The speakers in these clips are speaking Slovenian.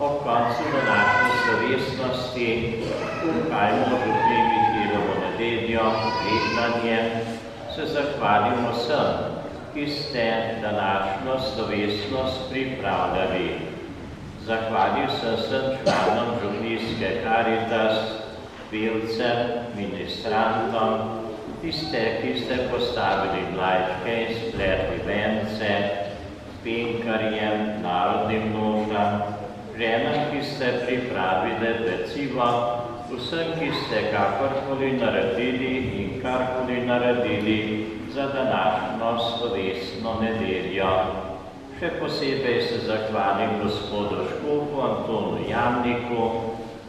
Ob koncu današnje slovesnosti upajmo župni Mihilovo nedeljo, vednanje, se zahvalimo vsem, ki ste današnjo slovesnost pripravljali. Zahvalil sem vsem članom župnijske Karitas, pevcem, ministrantom, tiste, ki ste postavili mlajčke in spletli vence, penkarjem, narodnim nožam, ženam, ki ste pripravili pecivo, vsem, ki ste kakorkoli naredili in karkoli naredili za današnjo slovesno nedeljo. Še posebej se zahvalim gospodu škofu Antonu Jamniku,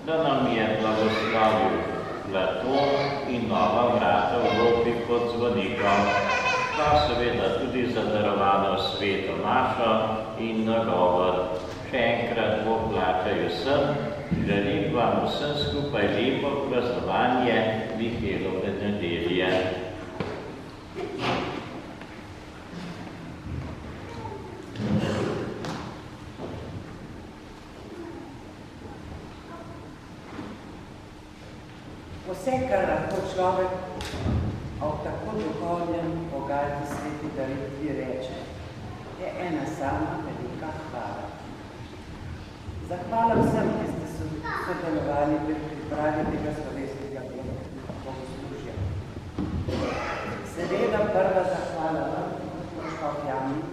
da nam je blagoslovil Platon in nova vrata v Lopi pod zvonikom, pa seveda tudi za darovano sveto mašo in nagovor. Še enkrat Bog plačaj vsem, želim vam vsem skupaj lepo praznovanje Mihilove nedelje. Vse, kar lahko človek o tako duhovnem bogati sveti daritvi reče, je ena sama velika hvala. Zahvala vsem, ki ste sodelovali pri pripravi tega slovesnega bogoslužja. Seveda prva zahvala vam, škof Jamnik,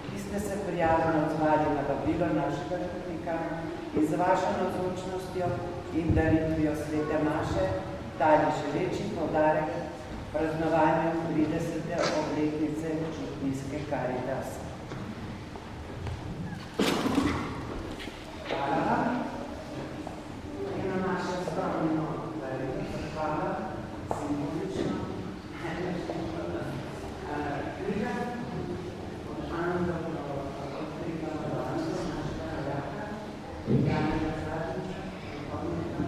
ki ste se prijazno odzvali na vabilo našega župnika in z vašo navzočnostjo in daritvijo svete maše dali še večji poudarek praznovanju 30. obletnice župnijske Karitas. Hvala vam. In na naše skromno hvala, simbolično, knjiga, Anno odkrika balanso našega rojaka, Janega Zadniča, duhovnika,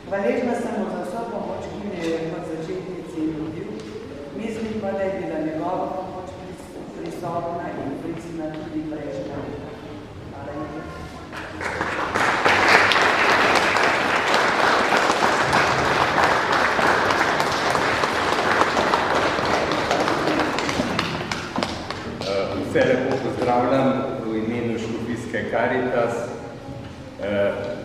Hvaležna sem mu za vso pomoč, ki mi je kot začetnici nudil. Mislim pa, da je bila njegova pomoč prisotna in pricina tudi prejšnja. Hvala lepa. Vse lepo pozdravljam v imenu Škofijske Karitas.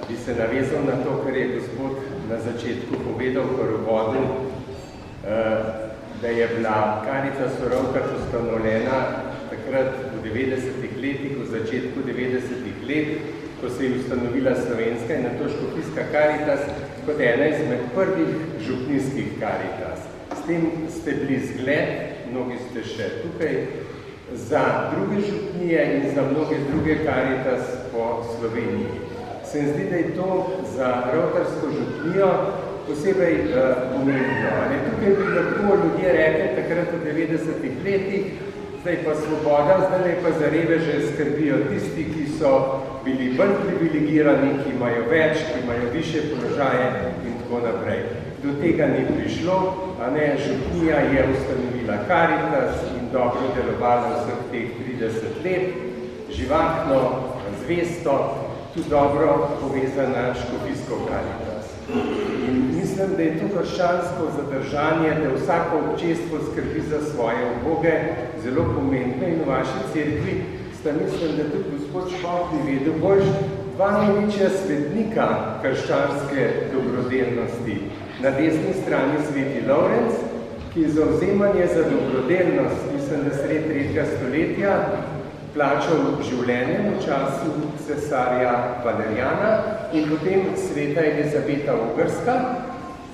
Bi se navezal na to, kar je gospod na začetku povedal v uvodu, da je bila Karitas Rovkar ustanovljena takrat v 90-ih letih, v začetku 90-ih let, ko se je ustanovila slovenska in nato Škofijska Karitas kot ena izmed prvih župnijskih Karitas. S tem ste bili zgled, mnogi ste še tukaj, za druge župnije in za mnoge druge Karitas po Sloveniji. Se mi zdi, da je to za Rovtarsko župnijo posebej pomembno. Tukaj bi lahko ljudje rekli takrat v 90-ih letih, zdaj pa svoboda, zdaj pa za reveže skrbijo tisti, ki so bili bolj privilegirani, ki imajo več, ki imajo višje položaje in tako naprej. Do tega ni prišlo, župnija je ustanovila Karitas in dobro delovala vseh teh 30 let, živahno, zvesto, tudi dobro povezana škofijsko Karitas. In mislim, da je to krščansko zadržanje, da vsako občestvo skrbi za svoje uboge, zelo pomembno in v vaši cerkvi sta mislim, da tudi gospod Škof ni vedel bolj dva največja svetnika krščanske dobrodelnosti. Na desni strani sveti Lovrenc, ki je za vzemanje za dobrodelnost, mislim, da sred 3. stoletja, plačal življenjem v času cesarja Valeriana in potem sveta Elizabeta Ogrska,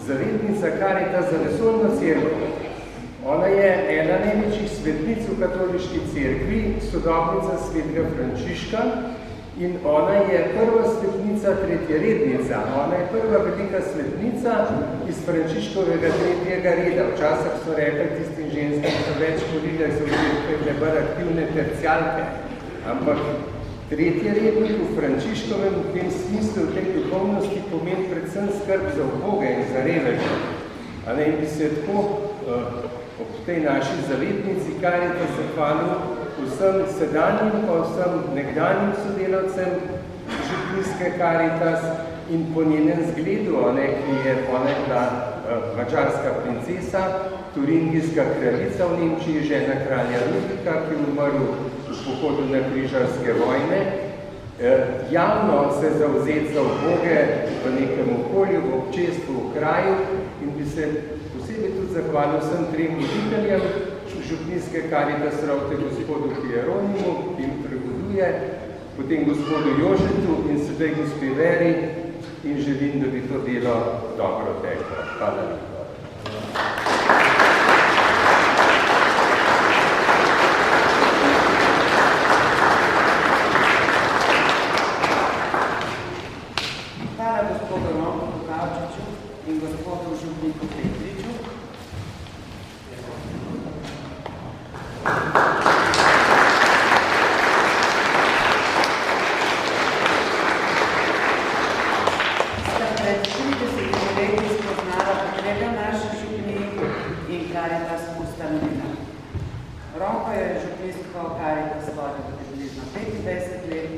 zavetnica Karitas za vesoljno cerkev. Ona je ena največjih svetnic v katoliški cerkvi, sodobnica svetega Frančiška in ona je prva svetnica, tretjerednica. Ona je prva velika svetnica iz Frančiškovega 3. reda. Včasih so rekli tistim ženskim, so več govorile, so bile bolj aktivne tercialke. Ampak tretjerednik v Frančiškovem v tem smislu, v tej duhovnosti pomeni predvsem skrb za uboge in za reveže. In bi se tako ob tej naši zavetnici Karitas zahvalil vsem sedanjim pa vsem nekdanjim sodelavcem župnijske Karitas in po njenem zgledu, ki je ona bila mačarska princesa, turingijska kraljica v Nemčiji, žena kralja Ludvika, ki je umrl v pohodu na križarske vojne, javno se zavzeti za uboge v nekem okolju, v občestvu, v kraju in bi se posebej tudi zahvalil vsem trem voditeljem župnijske Karitas Rovte, gospodu Hieronimu, ki jim prevoduje, potem gospodu Jožetu in sedaj gospe Veri in želim, da bi to delo dobro teklo. Hvala lepa. Hvala gospodu Romku Kavčiču in gospodu župniku Petriču. Sta pred 30 leti spoznala potrebe naše župnije in Karitas ustanovila. Romko je župnijsko Karitas vodil približno 25 let,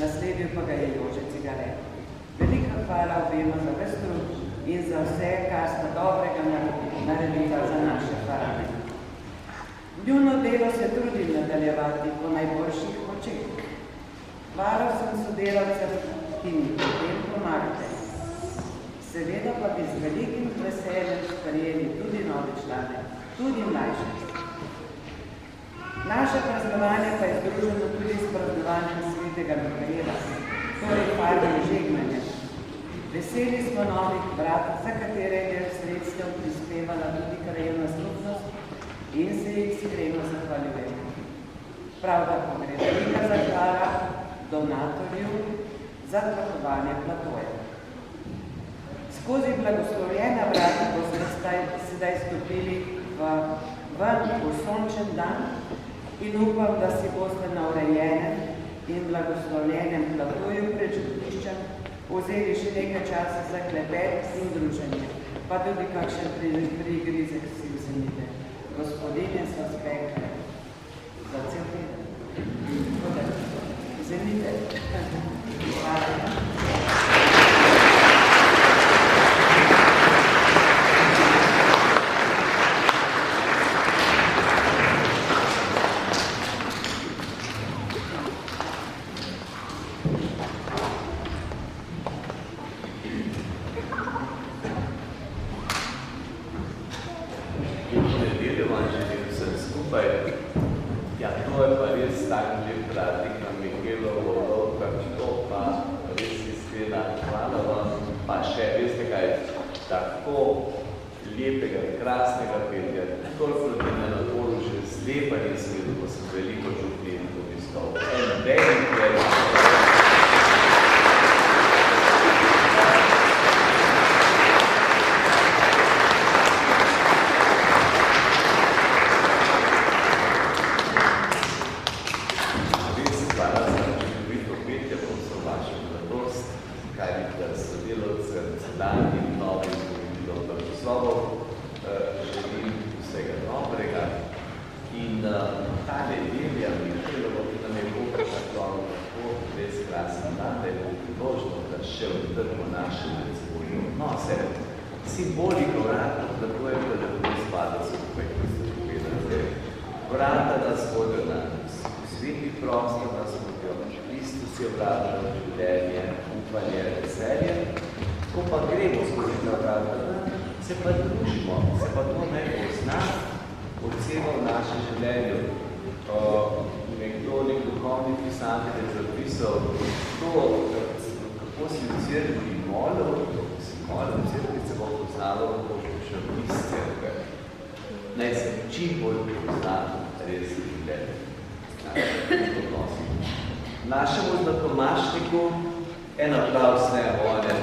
nasledil pa ga je Jože Cigaret. Velika hvala obema za ves trud in za vse, kar sta dobrega naredila za naše parame. Njuno delo se trudim nadaljevati po najboljših močeh. Hvala vsem sodelavcem, ki mi pri tem pomagate. Seveda pa bi z velikim veseljem sprejeli tudi nove člane, tudi mlajše. Naše praznovanje pa je združeno tudi s praznovanjem svetega Mikaela, torej Farbe žegnanja. Veseli smo novih brat, za katere je del sredstev prispevala tudi krajevna skupnost in se jih iskreno zahvaljujemo. Prav tako gre velika zahvala donatorju za tlakovanje platoja. Skozi blagoslovljena vrata boste sedaj stopili ven v sončen dan in upam, da si boste na urejenem in blagoslovljenem platoju pred župniščem vzeli še nekaj časa za klepet in druženje, pa tudi kakšen prigrizek si vzemite. Gospodine so spekle za cel teden. Vzemite. Hvala. lepega, krasnega petja, toliko ljudi me na polu že zlepa nisem videl, pa sem veliko čutim obiskal. En velik simboliko vrata, tako je, da lahko spada skupaj, kot ste povedali. Vrata nas vodijo na sveti prostor, nas vodijo Kristus je vrata na življenje, upanje, veselje. Ko pa gremo skozi ta vrata, se pa družimo, se pa to ne pozna, odseva v našem življenju. Nekdo, nek duhovni pisatelj je zapisal to, kako si v cerkvi molil, v cerkvi se bo poznalo, kako še iz cerkve. Naj se čim bolj pozna res življenje. Našemu znatomašniku en aplavz ne volje.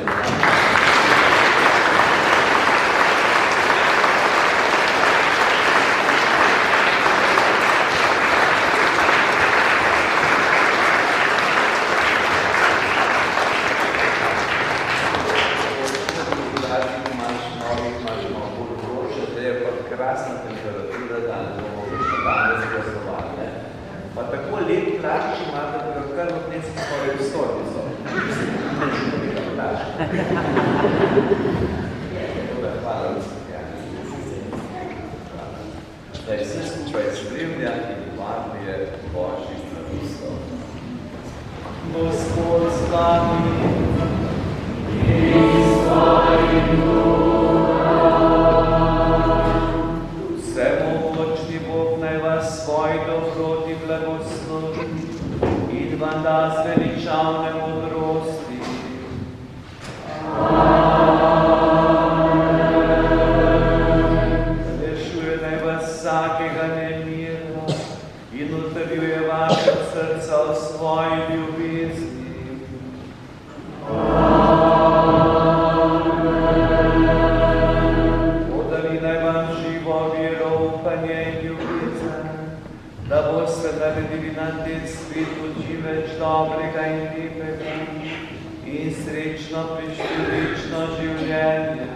Da je vse skupaj spremlja in varuje Božjih napisov. Gospod z vami in s tvojim duhom. Vsemogočni Bog naj vas svoji dobroti blagoslovi in vam da zveličavne modrosti. Vsakega nemira in utrjuje vaše srca v svoji ljubezni. Podari naj vam živo vero, upanje in ljubezen, da boste naredili na tem svetu živeč dobrega in lepega in srečno prišli večno življenje.